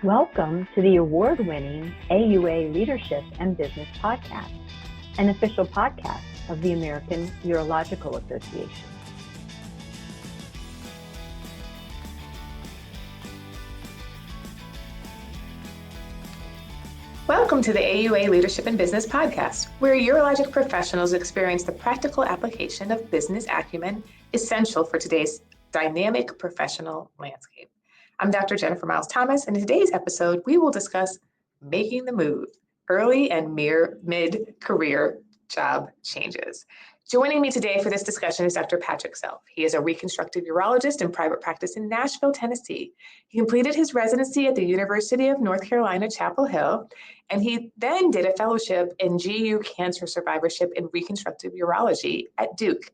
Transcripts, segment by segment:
Welcome to the award-winning AUA Leadership and Business Podcast, an official podcast of the American Urological Association. Welcome to the AUA Leadership and Business Podcast, where urologic professionals experience the practical application of business acumen essential for today's dynamic professional landscape. I'm Dr. Jennifer Miles Thomas, and in today's episode, we will discuss making the move, early and mid-career job changes. Joining me today for this discussion is Dr. Patrick Selph. He is a reconstructive urologist in private practice in Nashville, Tennessee. He completed his residency at the University of North Carolina, Chapel Hill, and he then did a fellowship in GU cancer survivorship in reconstructive urology at Duke.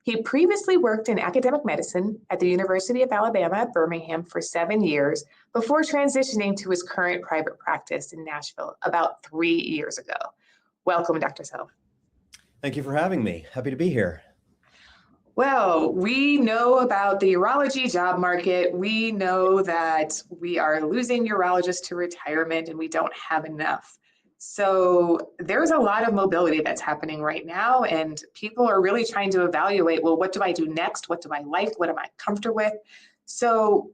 He previously worked in academic medicine at the University of Alabama at Birmingham for 7 years before transitioning to his current private practice in Nashville about 3 years ago. Welcome, Dr. Selph. Thank you for having me. Happy to be here. Well, we know about the urology job market. We know that we are losing urologists to retirement and we don't have enough. So there's a lot of mobility that's happening right now, and people are really trying to evaluate, well, what do I do next? What do I like? What am I comfortable with? So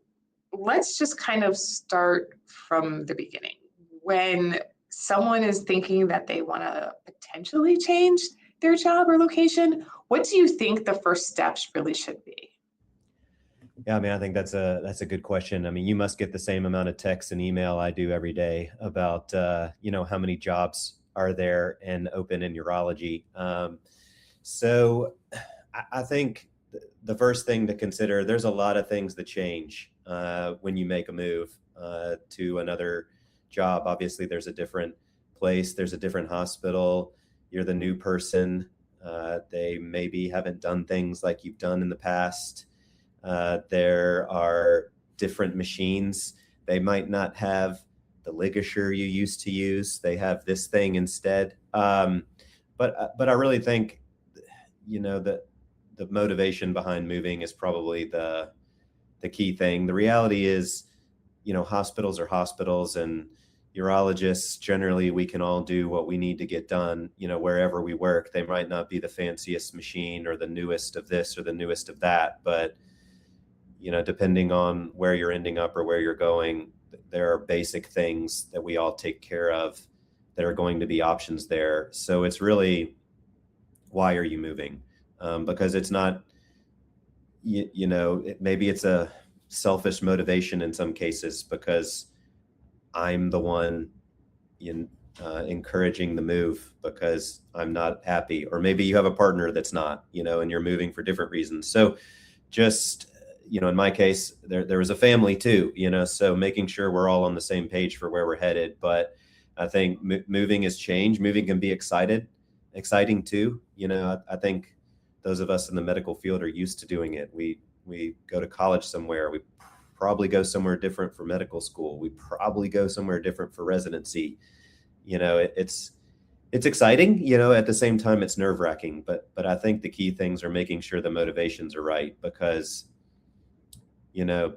let's just kind of start from the beginning. When someone is thinking that they want to potentially change their job or location, what do you think the first steps really should be? Yeah, I think that's a good question. You must get the same amount of text and email I do every day about how many jobs are there and open in urology. So I think the first thing to consider, there's a lot of things that change when you make a move to another job. Obviously, there's a different place, there's a different hospital. You're the new person. They maybe haven't done things like you've done in the past. There are different machines. They might not have the ligature you used to use. They have this thing instead. But I really think, that the motivation behind moving is probably the key thing. The reality is, hospitals are hospitals, and urologists, generally, we can all do what we need to get done, wherever we work. They might not be the fanciest machine or the newest of this or the newest of that, but depending on where you're ending up or where you're going, there are basic things that we all take care of that are going to be options there. So it's really, why are you moving? Because it's not, maybe it's a selfish motivation in some cases because I'm the one encouraging the move because I'm not happy, or maybe you have a partner that's not, and you're moving for different reasons. So just, in my case, there was a family too, so making sure we're all on the same page for where we're headed. But I think moving is change. Moving can be exciting too. I think those of us in the medical field are used to doing it. We go to college somewhere. We probably go somewhere different for medical school. We probably go somewhere different for residency. It's exciting, at the same time, it's nerve-wracking, but I think the key things are making sure the motivations are right, because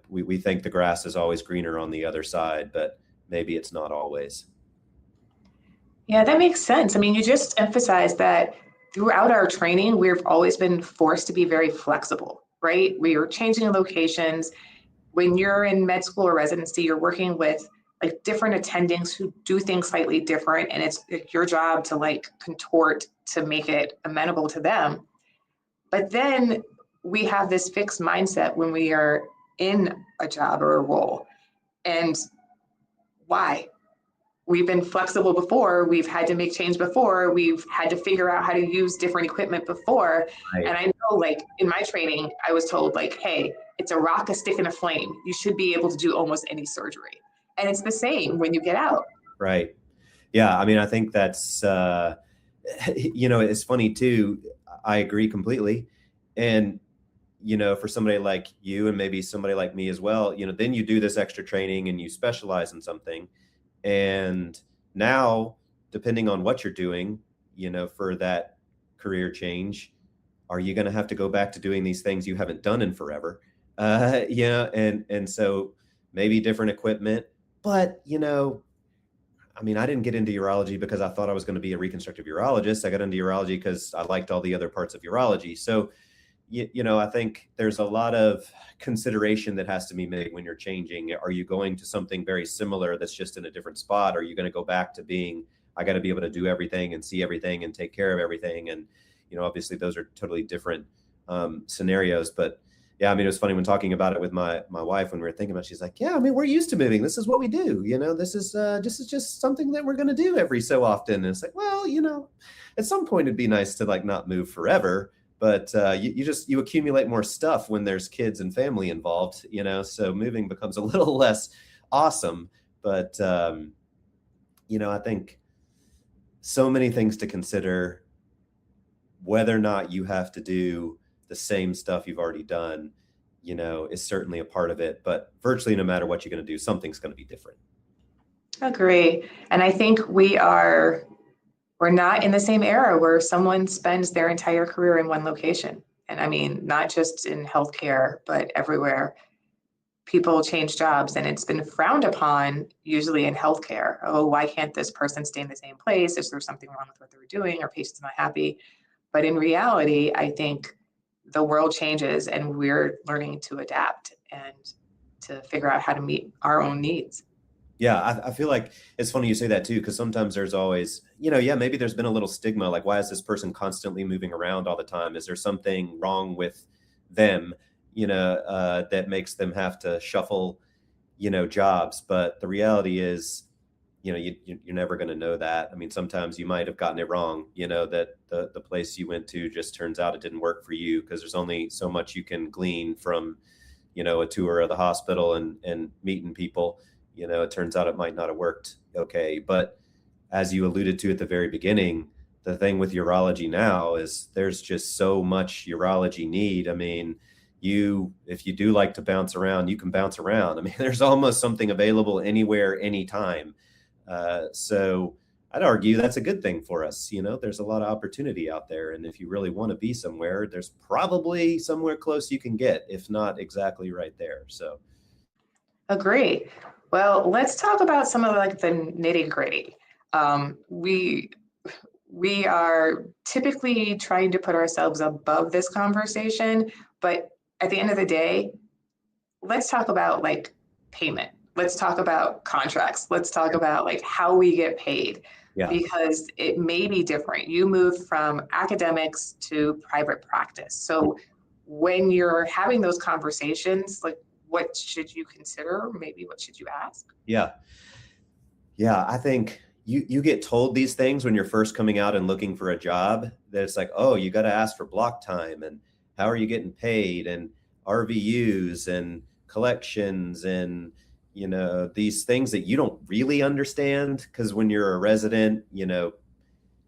we think the grass is always greener on the other side, but maybe it's not always. Yeah, that makes sense. You just emphasized that throughout our training, we've always been forced to be very flexible, right? We are changing locations. When you're in med school or residency, you're working with different attendings who do things slightly different, and it's your job to contort to make it amenable to them. But then we have this fixed mindset when we are in a job or a role. And why? We've been flexible before. We've had to make change before. We've had to figure out how to use different equipment before. Right. And I know, in my training, I was told, hey, it's a rock, a stick, and a flame. You should be able to do almost any surgery. And it's the same when you get out. Right. Yeah. I think that's, it's funny too. I agree completely. And, for somebody like you and maybe somebody like me as well, then you do this extra training and you specialize in something. And now, depending on what you're doing, for that career change, are you going to have to go back to doing these things you haven't done in forever? And so maybe different equipment, But, I mean, I didn't get into urology because I thought I was going to be a reconstructive urologist. I got into urology because I liked all the other parts of urology. So, I think there's a lot of consideration that has to be made when you're changing. Are you going to something very similar that's just in a different spot? Are you going to go back to being, I got to be able to do everything and see everything and take care of everything? And, obviously those are totally different scenarios. But yeah, I mean, it was funny when talking about it with my wife, when we were thinking about it, she's like, yeah, I mean, we're used to moving. This is what we do. This is just something that we're going to do every so often. And it's like, well, at some point it'd be nice to like not move forever. But you accumulate more stuff when there's kids and family involved, so moving becomes a little less awesome. But, I think so many things to consider. Whether or not you have to do the same stuff you've already done, is certainly a part of it. But virtually no matter what you're going to do, something's going to be different. Agree. And I think we're not in the same era where someone spends their entire career in one location. And I mean, not just in healthcare, but everywhere. People change jobs, and it's been frowned upon, usually in healthcare. Oh, why can't this person stay in the same place? Is there something wrong with what they're doing? Are patients not happy? But in reality, I think the world changes and we're learning to adapt and to figure out how to meet our own needs. Yeah, I feel like it's funny you say that too, because sometimes there's always, maybe there's been a little stigma, like, why is this person constantly moving around all the time? Is there something wrong with them, that makes them have to shuffle, jobs? But the reality is, you're never going to know that. I mean, sometimes you might have gotten it wrong, that the place you went to just turns out it didn't work for you, because there's only so much you can glean from, a tour of the hospital and meeting people. It turns out it might not have worked okay. But as you alluded to at the very beginning, the thing with urology now is there's just so much urology need. I mean, if you do like to bounce around, you can bounce around. I mean, there's almost something available anywhere, anytime. So I'd argue that's a good thing for us. There's a lot of opportunity out there. And if you really want to be somewhere, there's probably somewhere close you can get, if not exactly right there. So. Agree. Well, let's talk about some of like the nitty gritty. We are typically trying to put ourselves above this conversation, but at the end of the day, let's talk about like payment. Let's talk about contracts. Let's talk about like how we get paid, because it may be different. You moved from academics to private practice. So when you're having those conversations, like, what should you consider? Maybe what should you ask? Yeah. I think you get told these things when you're first coming out and looking for a job, that it's like, oh, you got to ask for block time, and how are you getting paid, and RVUs and collections, and these things that you don't really understand, because when you're a resident,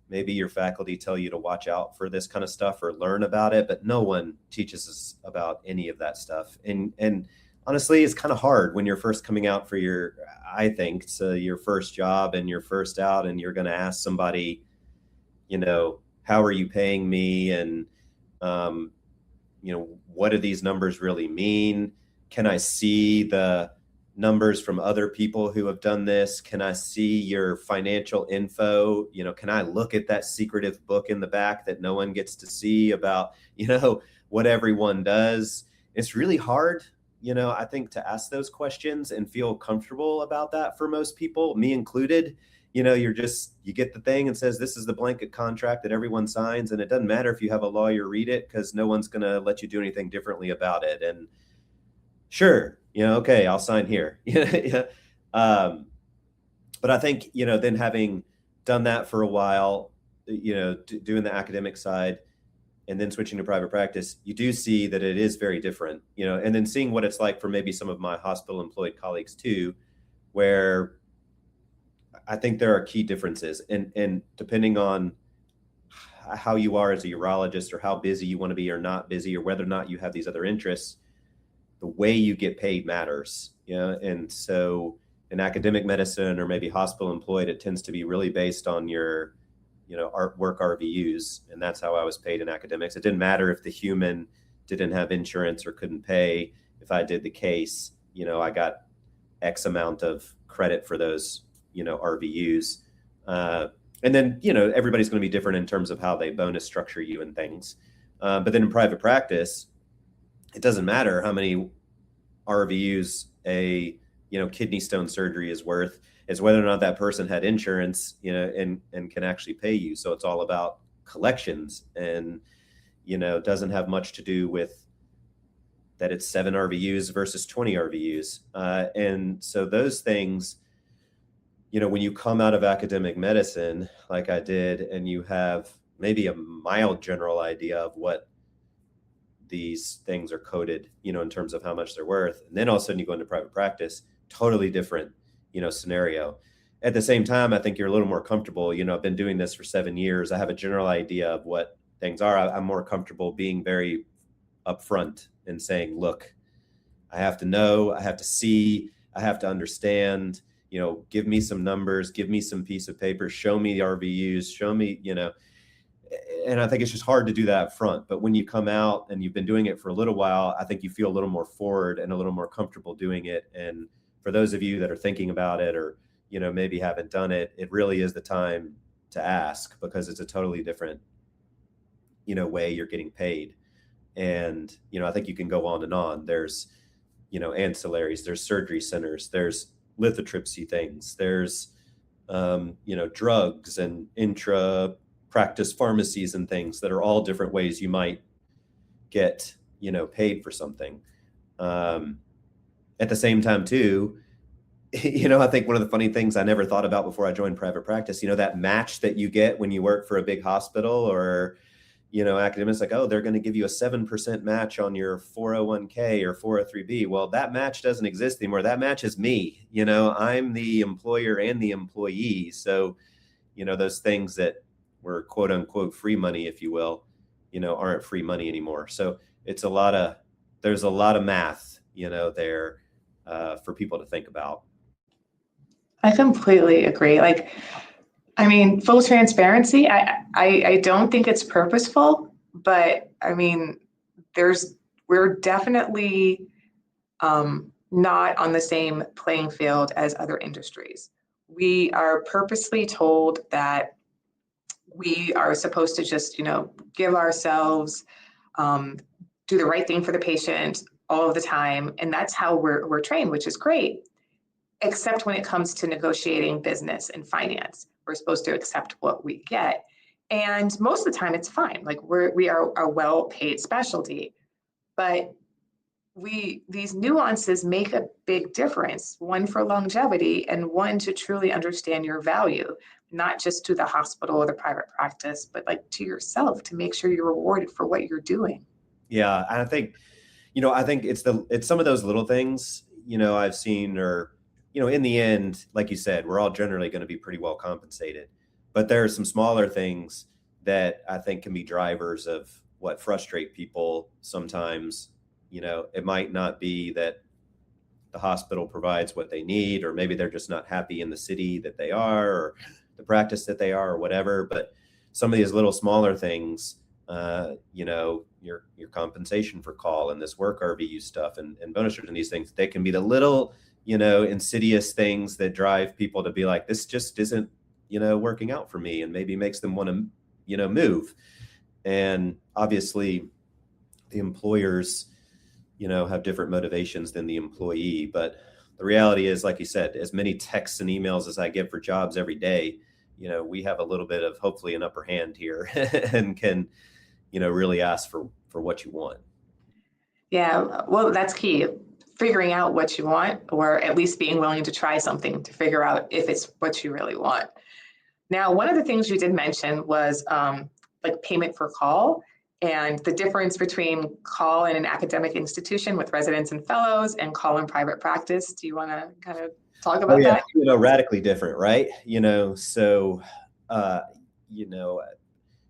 maybe your faculty tell you to watch out for this kind of stuff or learn about it, but no one teaches us about any of that stuff. And honestly, it's kind of hard when you're first coming out for your first job, and you're first out, and you're going to ask somebody, how are you paying me? And, what do these numbers really mean? Can I see the numbers from other people who have done this? Can I see your financial info? Can I look at that secretive book in the back that no one gets to see about, what everyone does? It's really hard, I think, to ask those questions and feel comfortable about that for most people, me included. You get the thing and says, this is the blanket contract that everyone signs. And it doesn't matter if you have a lawyer read it, because no one's going to let you do anything differently about it. And sure, okay, I'll sign here. But I think, then having done that for a while, doing the academic side and then switching to private practice, you do see that it is very different, and then seeing what it's like for maybe some of my hospital employed colleagues too, where I think there are key differences, and depending on how you are as a urologist, or how busy you want to be or not busy, or whether or not you have these other interests, the way you get paid matters. And so in academic medicine, or maybe hospital employed, it tends to be really based on your work RVUs. And that's how I was paid in academics. It didn't matter if the human didn't have insurance or couldn't pay. If I did the case, I got X amount of credit for those, RVUs. And then, everybody's going to be different in terms of how they bonus structure you and things. But then in private practice, it doesn't matter how many RVUs a, kidney stone surgery is worth. It's whether or not that person had insurance, and can actually pay you. So it's all about collections, and, doesn't have much to do with that it's 7 RVUs versus 20 RVUs. And so those things, when you come out of academic medicine, like I did, and you have maybe a mild general idea of what these things are coded, in terms of how much they're worth, and then all of a sudden you go into private practice, totally different, scenario. At the same time, I think you're a little more comfortable. I've been doing this for 7 years. I have a general idea of what things are. I'm more comfortable being very upfront and saying, look, I have to know, I have to see, I have to understand, give me some numbers, give me some piece of paper, show me the RVUs, show me, and I think it's just hard to do that up front. But when you come out and you've been doing it for a little while, I think you feel a little more forward and a little more comfortable doing it. And for those of you that are thinking about it, or, maybe haven't done it, it really is the time to ask, because it's a totally different, way you're getting paid. And, I think you can go on and on. There's, ancillaries, there's surgery centers, there's lithotripsy things, there's, drugs and intra practice pharmacies and things that are all different ways you might get, paid for something. At the same time too, I think one of the funny things I never thought about before I joined private practice, that match that you get when you work for a big hospital, or, academics, like, oh, they're going to give you a 7% match on your 401k or 403b. Well, that match doesn't exist anymore. That match is me. I'm the employer and the employee. So, those things that were quote unquote free money, if you will, aren't free money anymore. So there's a lot of math, there for people to think about. I completely agree. Full transparency, I don't think it's purposeful, but we're definitely not on the same playing field as other industries. We are purposely told that we are supposed to just, give ourselves, do the right thing for the patient all of the time. And that's how we're trained, which is great. Except when it comes to negotiating business and finance, we're supposed to accept what we get. And most of the time it's fine. We are a well-paid specialty, but these nuances make a big difference, one for longevity and one to truly understand your value, not just to the hospital or the private practice, but to yourself, to make sure you're rewarded for what you're doing. Yeah. I think, it's some of those little things, I've seen, or, in the end, like you said, we're all generally going to be pretty well compensated, but there are some smaller things that I think can be drivers of what frustrate people sometimes. It might not be that the hospital provides what they need, or maybe they're just not happy in the city that they are, or the practice that they are, or whatever. But some of these little smaller things, your compensation for call and this work RVU stuff and bonus and these things, they can be the little, insidious things that drive people to be like, this just isn't, working out for me, and maybe makes them want to, move. And obviously the employers, have different motivations than the employee. But the reality is, like you said, as many texts and emails as I get for jobs every day, we have a little bit of hopefully an upper hand here and can, really ask for what you want. Yeah, well, that's key. Figuring out what you want, or at least being willing to try something to figure out if it's what you really want. Now, one of the things you did mention was payment for call, and the difference between call in an academic institution with residents and fellows and call in private practice. Do you want to kind of talk about that? Radically different, right?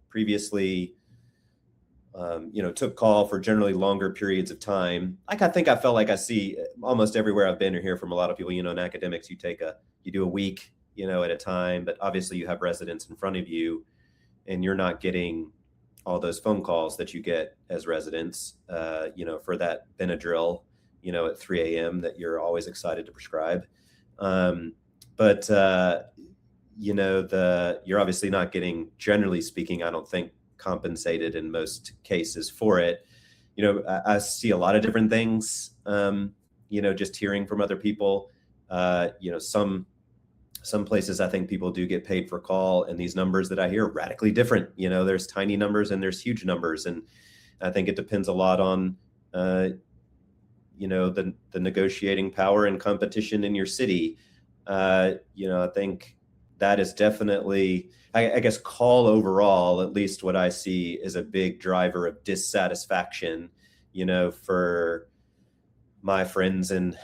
Previously, took call for generally longer periods of time. I think I felt like I see almost everywhere I've been or hear from a lot of people, in academics, you do a week, at a time, but obviously you have residents in front of you, and you're not getting all those phone calls that you get as residents, for that Benadryl, at 3 a.m. that you're always excited to prescribe. But you're obviously not getting, generally speaking, I don't think, compensated in most cases for it. I see a lot of different things, just hearing from other people. Some places I think people do get paid for call, and these numbers that I hear are radically different. There's tiny numbers and there's huge numbers. And I think it depends a lot on, the negotiating power and competition in your city. I think that is definitely, I guess, call overall, at least what I see, is a big driver of dissatisfaction, for my friends and,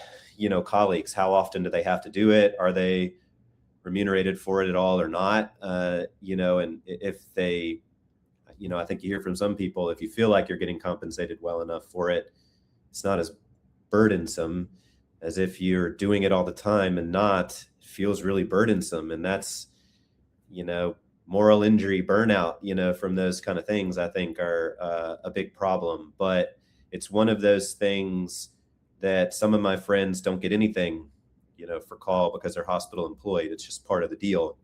colleagues. How often do they have to do it? Are they remunerated for it at all or not? And if they, I think you hear from some people, if you feel like you're getting compensated well enough for it, it's not as burdensome as if you're doing it all the time and not. It feels really burdensome. And that's, moral injury, burnout, from those kind of things, I think are a big problem. But it's one of those things that some of my friends don't get anything, for call because they're hospital employed. It's just part of the deal.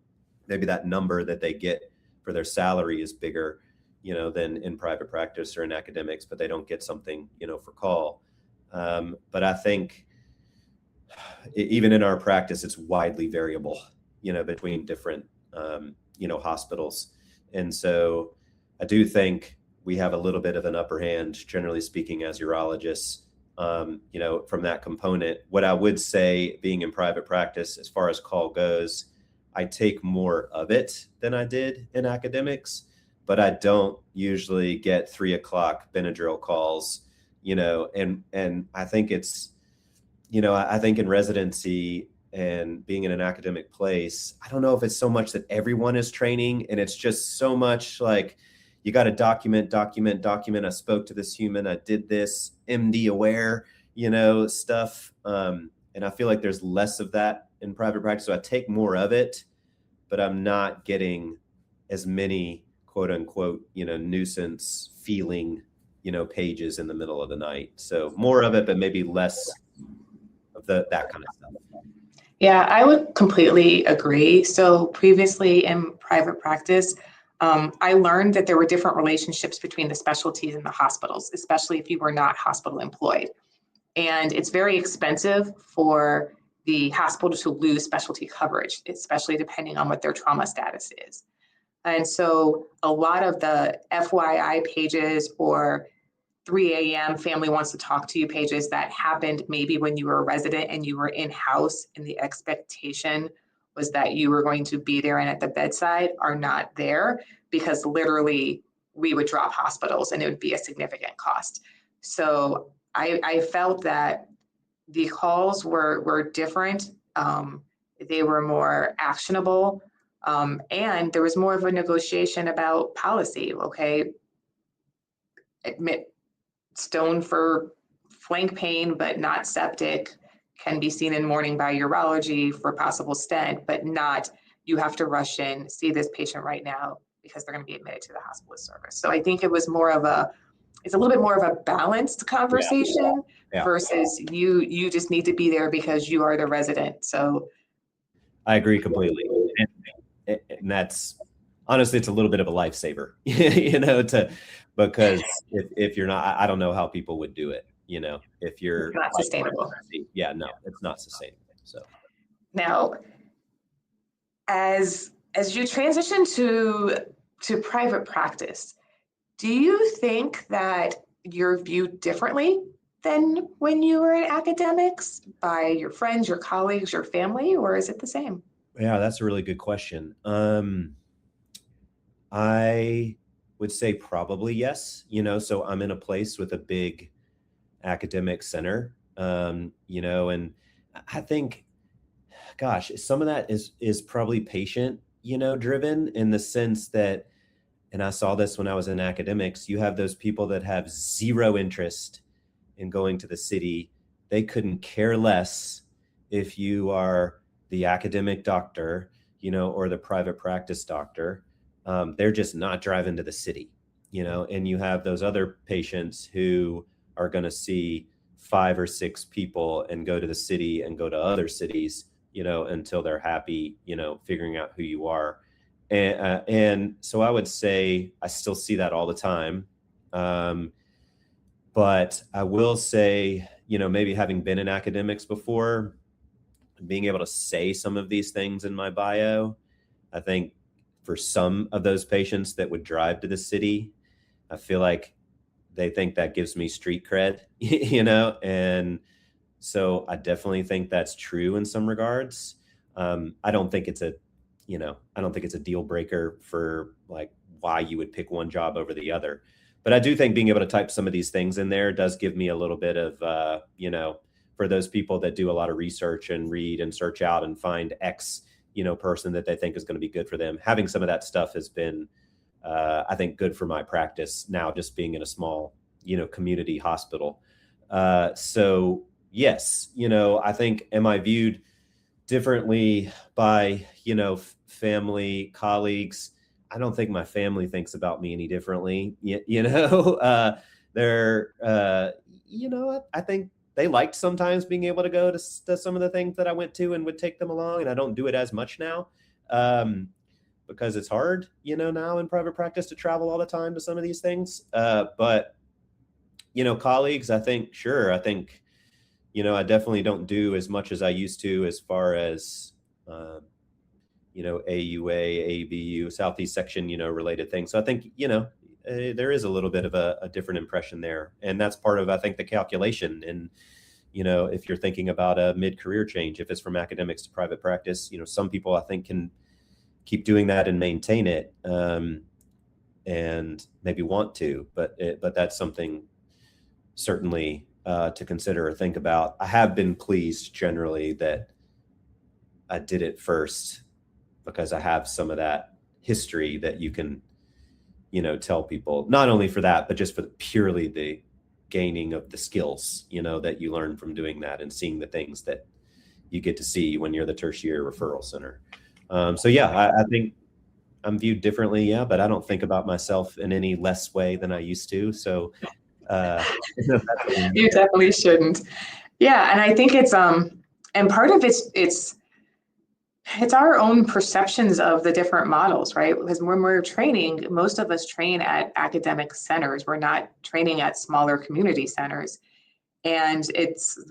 Maybe that number that they get for their salary is bigger, than in private practice or in academics, but they don't get something, for call. But I think even in our practice, it's widely variable, between different, hospitals. And so I do think we have a little bit of an upper hand, generally speaking, as urologists, from that component. What I would say, being in private practice, as far as call goes, I take more of it than I did in academics, but I don't usually get 3:00 Benadryl calls, and I think it's, I think in residency and being in an academic place, I don't know if it's so much that everyone is training, and it's just so much like, you got to document. I spoke to this human. I did this, MD aware, stuff. And I feel like there's less of that in private practice. So I take more of it, but I'm not getting as many quote unquote, nuisance feeling, pages in the middle of the night. So more of it, but maybe less of that kind of stuff. Yeah, I would completely agree. So previously in private practice, I learned that there were different relationships between the specialties and the hospitals, especially if you were not hospital employed. And it's very expensive for the hospital to lose specialty coverage, especially depending on what their trauma status is. And so a lot of the FYI pages or 3 a.m. family wants to talk to you pages that happened maybe when you were a resident and you were in-house and the expectation was that you were going to be there and at the bedside are not there, because literally we would drop hospitals and it would be a significant cost. So I felt that the calls were different. They were more actionable, and there was more of a negotiation about policy. Okay, admit stone for flank pain, but not septic, can be seen in morning by urology for possible stent, but not, you have to rush in, see this patient right now because they're going to be admitted to the hospitalist service. So I think it was more of it's a little bit more of a balanced conversation versus you just need to be there because you are the resident. So I agree completely. And that's, honestly, it's a little bit of a lifesaver, because if you're not, I don't know how people would do it, if you're it's not sustainable. Yeah, no, it's not sustainable. So now, as you transition to private practice, do you think that you're viewed differently than when you were in academics by your friends, your colleagues, your family, or is it the same? Yeah, that's a really good question. I would say probably yes. So I'm in a place with a big academic center, and I think, gosh, some of that is probably patient, driven, in the sense that, and I saw this when I was in academics, you have those people that have zero interest in going to the city. They couldn't care less if you are the academic doctor, or the private practice doctor. They're just not driving to the city, and you have those other patients who are going to see 5 or 6 people and go to the city and go to other cities until they're happy, figuring out who you are. And so I would say I still see that all the time. But I will say, maybe having been in academics before, being able to say some of these things in my bio, I think for some of those patients that would drive to the city, I feel like they think that gives me street cred, and so I definitely think that's true in some regards. I don't think it's a deal breaker for like why you would pick one job over the other. But I do think being able to type some of these things in there does give me a little bit of, for those people that do a lot of research and read and search out and find X, person that they think is going to be good for them. Having some of that stuff has been, I think, good for my practice now, just being in a small, community hospital. So yes, I think, am I viewed differently by, family, colleagues? I don't think my family thinks about me any differently. I think they liked sometimes being able to go to some of the things that I went to and would take them along. And I don't do it as much now because it's hard, now in private practice to travel all the time to some of these things. But, colleagues, I think, sure. I think, I definitely don't do as much as I used to as far as, AUA, ABU, Southeast section, related things. So I think, there is a little bit of a different impression there. And that's part of, I think, the calculation. And, if you're thinking about a mid-career change, if it's from academics to private practice, some people I think can keep doing that and maintain it and maybe want to, but that's something certainly to consider or think about. I have been pleased generally that I did it first because I have some of that history that you can, tell people, not only for that, but just for purely the gaining of the skills, that you learn from doing that and seeing the things that you get to see when you're the tertiary referral center. So yeah, I think I'm viewed differently. Yeah, but I don't think about myself in any less way than I used to. So you definitely shouldn't. Yeah. And I think it's, and part of it's our own perceptions of the different models, right? Because when we're training, most of us train at academic centers. We're not training at smaller community centers. And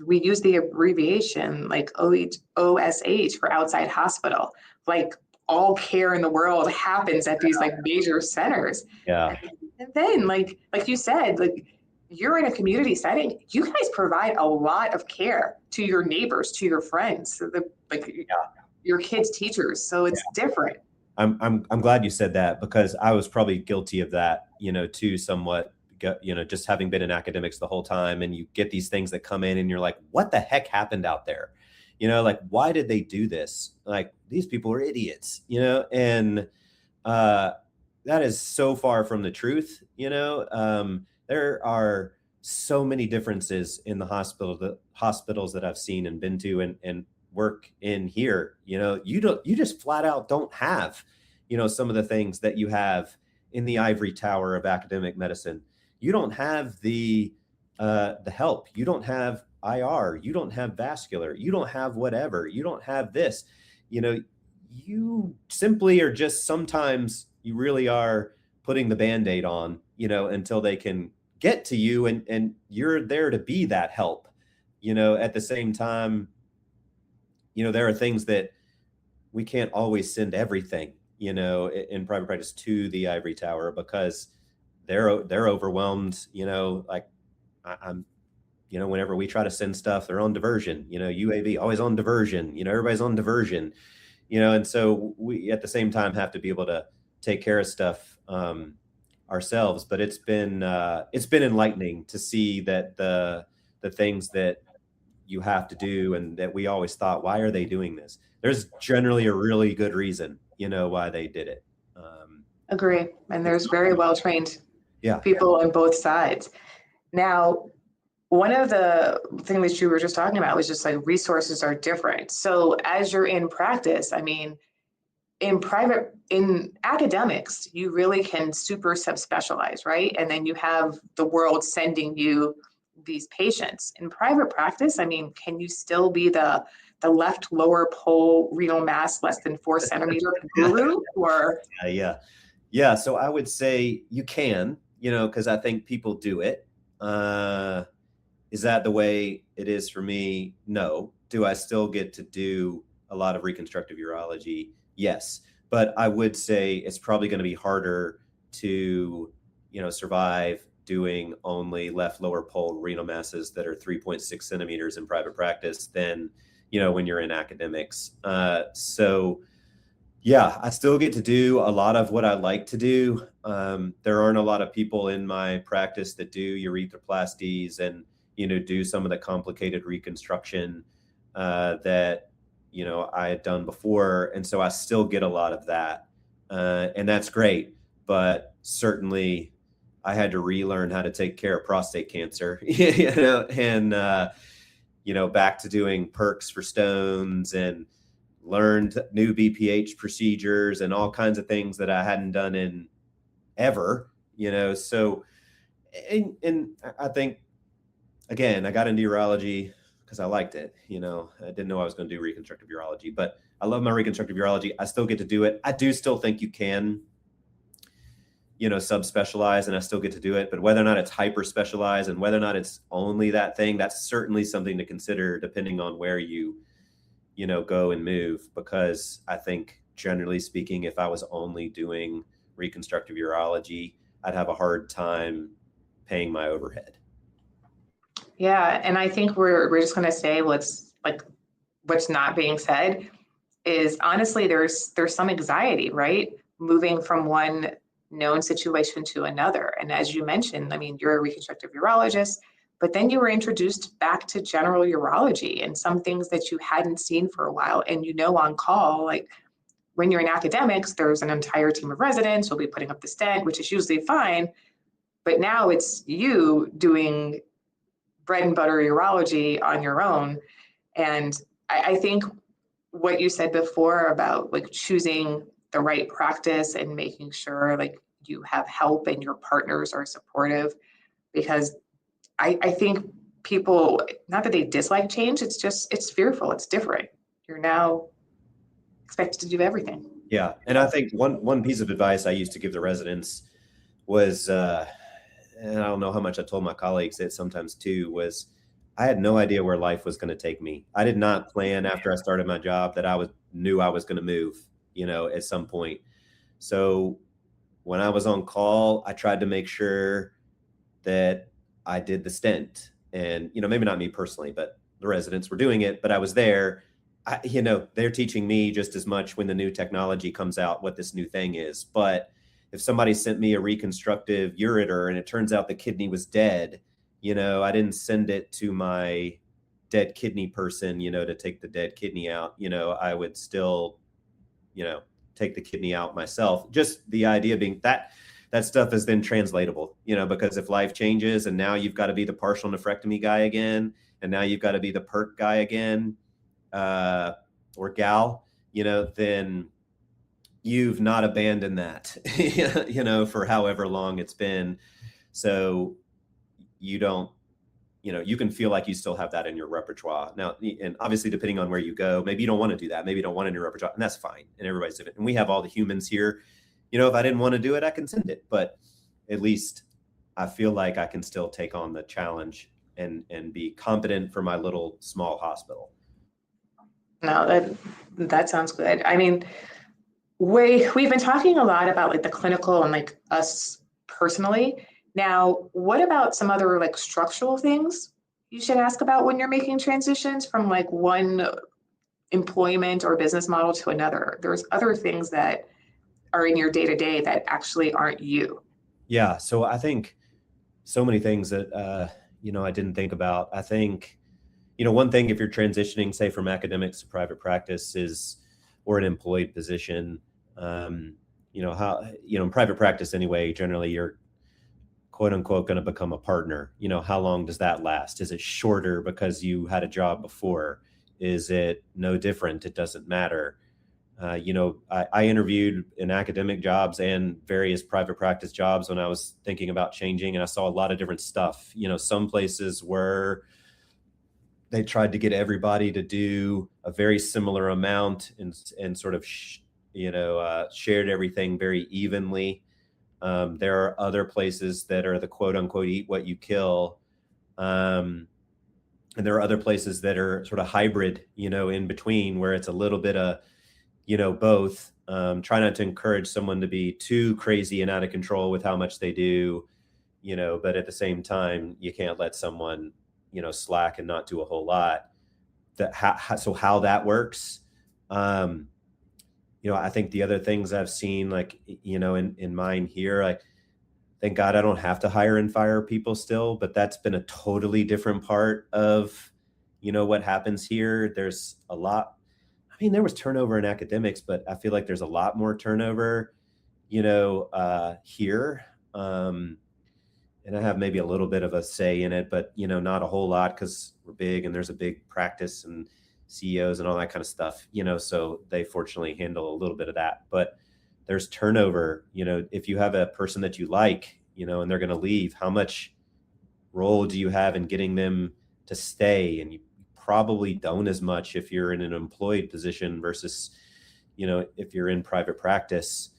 we use the abbreviation like OSH for outside hospital. Like all care in the world happens at these like major centers. Yeah. And then like you said, like you're in a community setting, you guys provide a lot of care to your neighbors, to your friends, your kids' teachers. So it's different. I'm glad you said that because I was probably guilty of that, too, somewhat, just having been in academics the whole time, and you get these things that come in and you're like, what the heck happened out there? Like, why did they do this? Like, these people are idiots, and that is so far from the truth. There are so many differences in the hospitals that I've seen and been to and work in here. You just flat out don't have, some of the things that you have in the ivory tower of academic medicine. You don't have the help. You don't have IR. You don't have vascular. You don't have whatever. You don't have this. You simply are just, sometimes you really are putting the Band-Aid on, until they can get to you, and you're there to be that help. At the same time, there are things that we can't always send everything, in private practice to the ivory tower because they're overwhelmed. Like I'm, whenever we try to send stuff, they're on diversion. UAB always on diversion. Everybody's on diversion. And so we at the same time have to be able to take care of stuff ourselves. But it's been enlightening to see that the things that you have to do and that we always thought, why are they doing this? There's generally a really good reason, why they did it. Agree. And there's very well-trained Yeah. people on both sides. Now, one of the things that you were just talking about was just like resources are different. So as you're in practice, I mean, in academics, you really can super subspecialize, right? And then you have the world sending you these patients. In private practice, I mean, can you still be the the left lower pole renal mass less than 4 centimeter guru, or? Yeah. So I would say you can, because I think people do it. Is that the way it is for me? No. Do I still get to do a lot of reconstructive urology? Yes. But I would say it's probably going to be harder to, survive doing only left lower pole renal masses that are 3.6 centimeters in private practice than, when you're in academics. So yeah, I still get to do a lot of what I like to do. There aren't a lot of people in my practice that do urethroplasties and, do some of the complicated reconstruction that, I had done before. And so I still get a lot of that. And that's great. But certainly I had to relearn how to take care of prostate cancer, and, back to doing perks for stones and learned new BPH procedures and all kinds of things that I hadn't done in ever, so, and I think, again, I got into urology because I liked it. I didn't know I was going to do reconstructive urology, but I love my reconstructive urology. I still get to do it. I do still think you can, subspecialize, and I still get to do it, but whether or not it's hyper specialized and whether or not it's only that thing, that's certainly something to consider depending on where you go and move, because I think generally speaking, if I was only doing reconstructive urology, I'd have a hard time paying my overhead. Yeah. And I think we're just going to say what's not being said is, honestly, there's some anxiety, right? Moving from one known situation to another. And as you mentioned, I mean, you're a reconstructive urologist, but then you were introduced back to general urology and some things that you hadn't seen for a while. And on call, like when you're in academics, there's an entire team of residents who'll be putting up the stent, which is usually fine. But now it's you doing bread and butter urology on your own. And I think what you said before about like choosing the right practice and making sure like you have help and your partners are supportive, because I think people, not that they dislike change, it's fearful, it's different. You're now expected to do everything. Yeah. And I think one piece of advice I used to give the residents was, and I don't know how much I told my colleagues it sometimes too, was I had no idea where life was going to take me. I did not plan after I started my job that knew I was going to move, at some point. So when I was on call, I tried to make sure that I did the stent, and, maybe not me personally, but the residents were doing it, but I was there. They're teaching me just as much when the new technology comes out, what this new thing is. But if somebody sent me a reconstructive ureter and it turns out the kidney was dead, I didn't send it to my dead kidney person, to take the dead kidney out. I would still, take the kidney out myself. Just the idea being that stuff is then translatable, because if life changes and now you've got to be the partial nephrectomy guy again, and now you've got to be the perk guy again, or gal, then you've not abandoned that, for however long it's been. So you don't, you can feel like you still have that in your repertoire. Now, and obviously, depending on where you go, maybe you don't want to do that. Maybe you don't want it in your repertoire, and that's fine. And everybody's different. And we have all the humans here. If I didn't want to do it, I can send it. But at least I feel like I can still take on the challenge and be competent for my little small hospital. No, that sounds good. I mean, we've been talking a lot about like the clinical and like us personally. Now, what about some other like structural things you should ask about when you're making transitions from like one employment or business model to another? There's other things that are in your day-to-day that actually aren't you. Yeah. So I think so many things that, I didn't think about. I think, one thing if you're transitioning, say, from academics to private practice or an employed position, in private practice anyway, generally you're quote unquote going to become a partner. How long does that last? Is it shorter because you had a job before? Is it no different? It doesn't matter. I interviewed in academic jobs and various private practice jobs when I was thinking about changing, and I saw a lot of different stuff. Some places were they tried to get everybody to do a very similar amount and sort of, shared everything very evenly. There are other places that are the quote unquote eat what you kill. And there are other places that are sort of hybrid, in between, where it's a little bit of, both. Try not to encourage someone to be too crazy and out of control with how much they do, but at the same time, you can't let someone, slack and not do a whole lot. So how that works, I think the other things I've seen, like, in mine here, like, thank God I don't have to hire and fire people still, but that's been a totally different part of, what happens here. There's a lot. I mean, there was turnover in academics, but I feel like there's a lot more turnover, here. And I have maybe a little bit of a say in it, but, not a whole lot, because we're big and there's a big practice and CEOs and all that kind of stuff, so they fortunately handle a little bit of that. But there's turnover, if you have a person that you like, and they're going to leave, how much role do you have in getting them to stay? And you probably don't as much if you're in an employed position versus, if you're in private practice.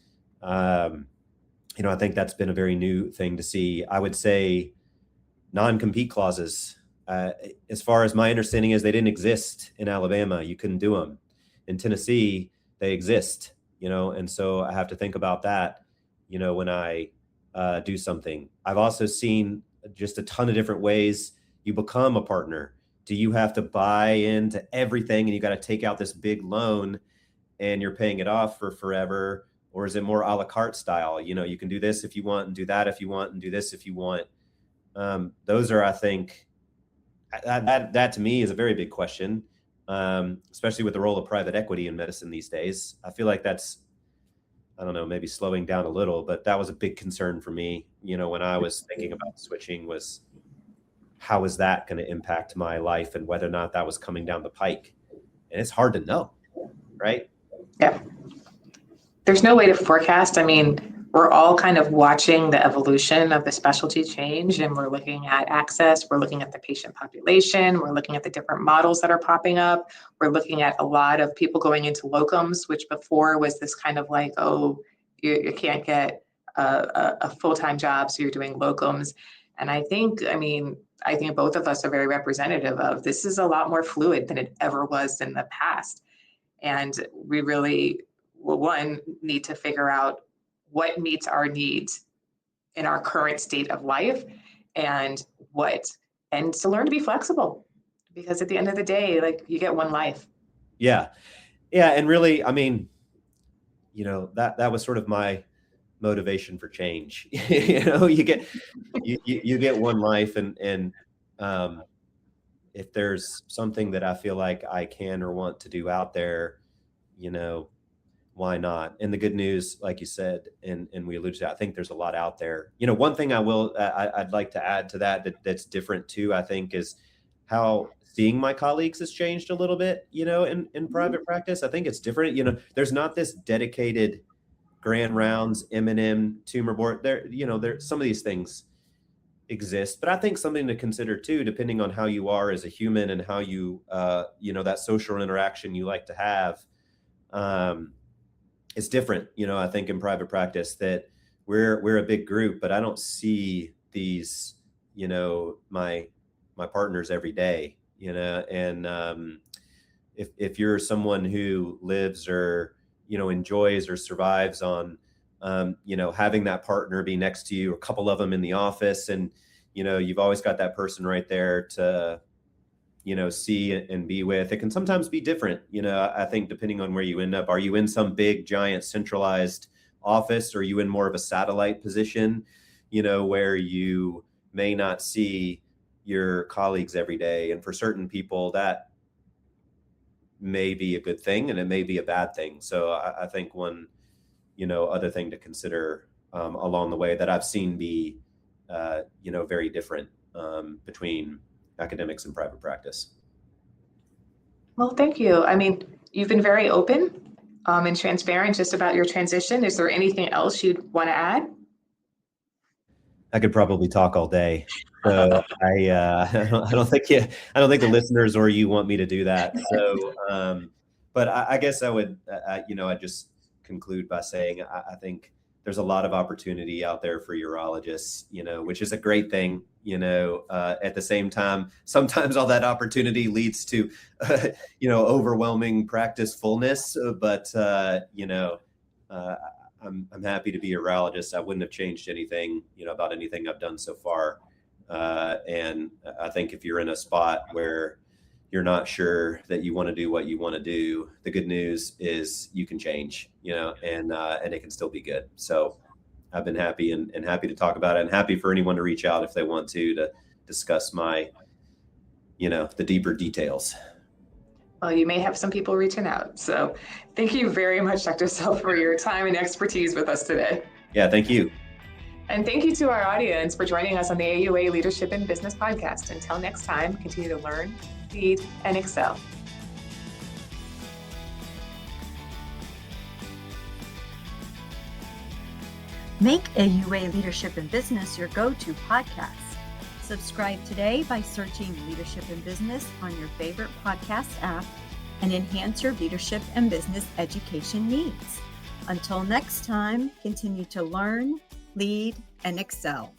I think that's been a very new thing to see. I would say non-compete clauses, as far as my understanding is, they didn't exist in Alabama. You couldn't do them. In Tennessee, they exist, and so I have to think about that, when I do something. I've also seen just a ton of different ways you become a partner. Do you have to buy into everything and you got to take out this big loan and you're paying it off for forever? Or is it more a la carte style? You can do this if you want and do that if you want and do this if you want. Those are, I think, that to me is a very big question, especially with the role of private equity in medicine these days. I feel like that's, I don't know, maybe slowing down a little, but that was a big concern for me, when I was thinking about switching, was how is that going to impact my life and whether or not that was coming down the pike. And it's hard to know, right? Yeah. There's no way to forecast. I mean, we're all kind of watching the evolution of the specialty change, and we're looking at access, we're looking at the patient population, we're looking at the different models that are popping up. We're looking at a lot of people going into locums, which before was this kind of like, oh, you can't get a full-time job, so you're doing locums. And I think both of us are very representative of this is a lot more fluid than it ever was in the past. And we really, one, need to figure out what meets our needs in our current state of life and to learn to be flexible, because at the end of the day, like, you get one life. Yeah. Yeah. And really, I mean, that was sort of my motivation for change. You get one life, and if there's something that I feel like I can or want to do out there, why not? And the good news, like you said, and we alluded to, I think there's a lot out there. One thing I'd like to add to that's different too, I think, is how seeing my colleagues has changed a little bit, in private practice. I think it's different. There's not this dedicated grand rounds, M&M, tumor board. There some of these things exist, but I think something to consider too, depending on how you are as a human and how you, that social interaction you like to have. It's different, I think in private practice that we're a big group, but I don't see these, my partners every day, and if you're someone who lives or, enjoys or survives on, having that partner be next to you, a couple of them in the office, and, you've always got that person right there to, see and be with. It can sometimes be different. I think depending on where you end up, are you in some big, giant, centralized office? Or are you in more of a satellite position, where you may not see your colleagues every day? And for certain people, that may be a good thing and it may be a bad thing. So I think one, other thing to consider along the way that I've seen be, very different between academics and private practice. Well, thank you. I mean, you've been very open and transparent just about your transition. Is there anything else you'd want to add? I could probably talk all day. So I don't think I don't think the listeners or you want me to do that. So, but I guess I would, I just conclude by saying I think there's a lot of opportunity out there for urologists, which is a great thing. At the same time, sometimes all that opportunity leads to, overwhelming practice fullness. But I'm happy to be a urologist. I wouldn't have changed anything, about anything I've done so far. And I think if you're in a spot where you're not sure that you want to do what you want to do, the good news is you can change, and it can still be good. So I've been happy and happy to talk about it, and happy for anyone to reach out if they want to discuss my, the deeper details. Well, you may have some people reaching out. So thank you very much, Dr. Selph, for your time and expertise with us today. Yeah, thank you. And thank you to our audience for joining us on the AUA Leadership in Business podcast. Until next time, continue to learn, lead, and excel. Make AUA Leadership in Business your go-to podcast. Subscribe today by searching Leadership in Business on your favorite podcast app and enhance your leadership and business education needs. Until next time, continue to learn, lead, and excel.